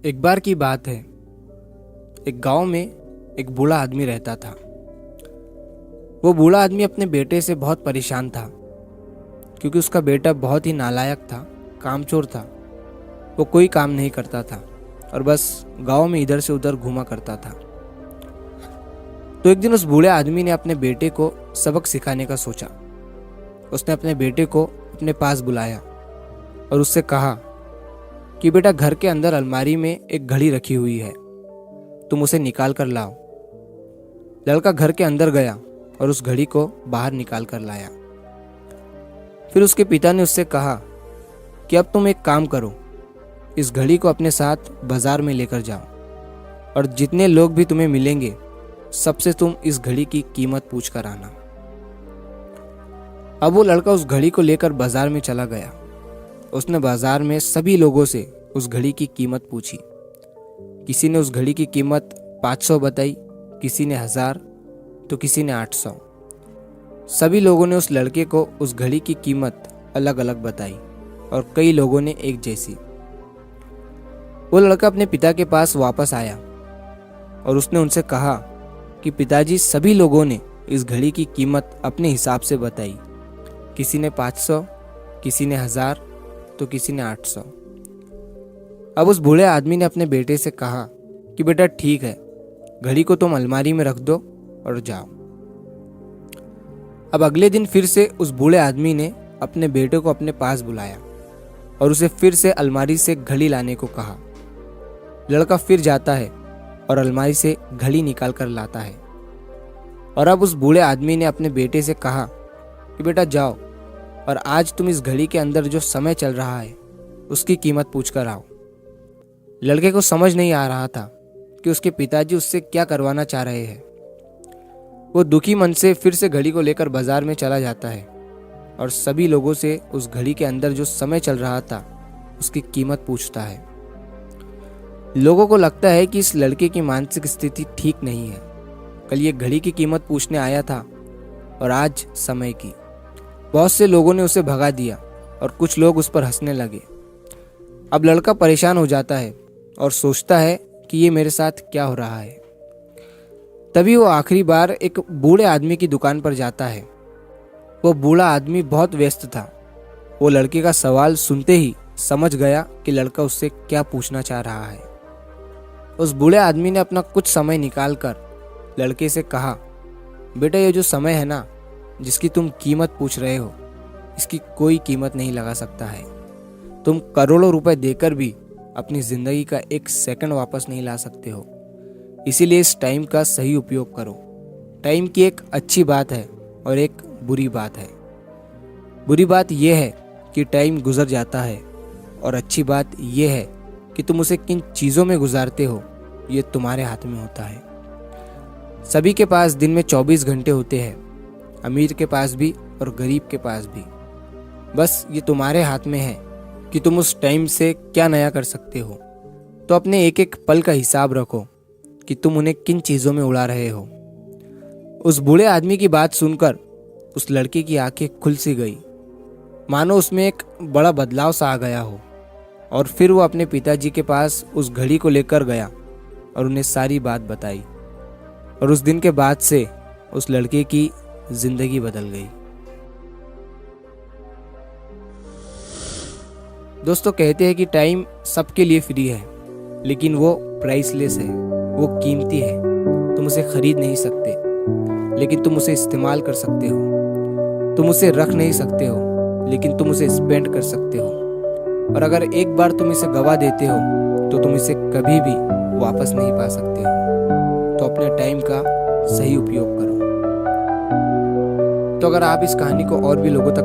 एक बार की बात है। एक गांव में एक बूढ़ा आदमी रहता था। वो बूढ़ा आदमी अपने बेटे से बहुत परेशान था, क्योंकि उसका बेटा बहुत ही नालायक था, कामचोर था। वो कोई काम नहीं करता था और बस गांव में इधर से उधर घूमा करता था। तो एक दिन उस बूढ़े आदमी ने अपने बेटे को सबक सिखाने का सोचा। उसने अपने बेटे को अपने पास बुलाया और उससे कहा कि बेटा, घर के अंदर अलमारी में एक घड़ी रखी हुई है, तुम उसे निकाल कर लाओ। लड़का घर के अंदर गया और उस घड़ी को बाहर निकाल कर लाया। फिर उसके पिता ने उससे कहा कि अब तुम एक काम करो, इस घड़ी को अपने साथ बाजार में लेकर जाओ और जितने लोग भी तुम्हें मिलेंगे सबसे तुम इस घड़ी की कीमत पूछ कर आना। अब वो लड़का उस घड़ी को लेकर बाजार में चला गया। उसने बाजार में सभी लोगों से उस घड़ी की कीमत पूछी। किसी ने उस घड़ी की कीमत 500 बताई, किसी ने 1000, तो किसी ने 800। सभी लोगों ने उस लड़के को उस घड़ी की कीमत अलग अलग बताई और कई लोगों ने एक जैसी। वो लड़का अपने पिता के पास वापस आया और उसने उनसे कहा कि पिताजी, सभी लोगों ने इस घड़ी की कीमत अपने हिसाब से बताई। किसी ने 500, किसी ने 1000, तो किसी ने 800। अब उस बूढ़े आदमी ने अपने बेटे से कहा कि बेटा ठीक है, घड़ी को तुम अलमारी में रख दो और जाओ। अब अगले दिन फिर से उस बूढ़े आदमी ने अपने बेटे को अपने पास बुलाया और उसे फिर से अलमारी से घड़ी लाने को कहा। लड़का फिर जाता है और अलमारी से घड़ी निकाल कर लाता है। और अब उस बूढ़े आदमी ने अपने बेटे से कहा कि बेटा जाओ और आज तुम इस घड़ी के अंदर जो समय चल रहा है उसकी कीमत पूछ कर आओ। लड़के को समझ नहीं आ रहा था कि उसके पिताजी उससे क्या करवाना चाह रहे हैं। वो दुखी मन से फिर से घड़ी को लेकर बाजार में चला जाता है और सभी लोगों से उस घड़ी के अंदर जो समय चल रहा था उसकी कीमत पूछता है। लोगों को लगता है कि इस लड़के की मानसिक स्थिति ठीक नहीं है। कल ये घड़ी की कीमत पूछने आया था और आज समय की। बहुत से लोगों ने उसे भगा दिया और कुछ लोग उस पर हंसने लगे। अब लड़का परेशान हो जाता है और सोचता है कि ये मेरे साथ क्या हो रहा है। तभी वो आखिरी बार एक बूढ़े आदमी की दुकान पर जाता है। वो बूढ़ा आदमी बहुत व्यस्त था। वो लड़के का सवाल सुनते ही समझ गया कि लड़का उससे क्या पूछना चाह रहा है। उस बूढ़े आदमी ने अपना कुछ समय निकालकर लड़के से कहा, बेटा, ये जो समय है ना, जिसकी तुम कीमत पूछ रहे हो, इसकी कोई कीमत नहीं लगा सकता है। तुम करोड़ों रुपए देकर भी अपनी जिंदगी का एक सेकंड वापस नहीं ला सकते हो। इसीलिए इस टाइम का सही उपयोग करो। टाइम की एक अच्छी बात है और एक बुरी बात है। बुरी बात यह है कि टाइम गुजर जाता है और अच्छी बात यह है कि तुम उसे किन चीज़ों में गुजारते हो, ये तुम्हारे हाथ में होता है। सभी के पास दिन में 24 घंटे होते हैं, अमीर के पास भी और गरीब के पास भी। बस ये तुम्हारे हाथ में है कि तुम उस टाइम से क्या नया कर सकते हो। तो अपने एक एक पल का हिसाब रखो कि तुम उन्हें किन चीज़ों में उड़ा रहे हो। उस बूढ़े आदमी की बात सुनकर उस लड़के की आंखें खुल सी गई, मानो उसमें एक बड़ा बदलाव सा आ गया हो। और फिर वो अपने पिताजी के पास उस घड़ी को लेकर गया और उन्हें सारी बात बताई। और उस दिन के बाद से उस लड़के की जिंदगी बदल गई। दोस्तों, कहते हैं कि टाइम सबके लिए फ्री है, लेकिन वो प्राइसलेस है, वो कीमती है। तुम उसे खरीद नहीं सकते, लेकिन तुम उसे इस्तेमाल कर सकते हो। तुम उसे रख नहीं सकते हो, लेकिन तुम उसे स्पेंड कर सकते हो। और अगर एक बार तुम इसे गवा देते हो तो तुम इसे कभी भी वापस नहीं पा सकते हो। तो अपने टाइम का सही उपयोग करो। तो अगर आप इस कहानी को और भी लोगों तक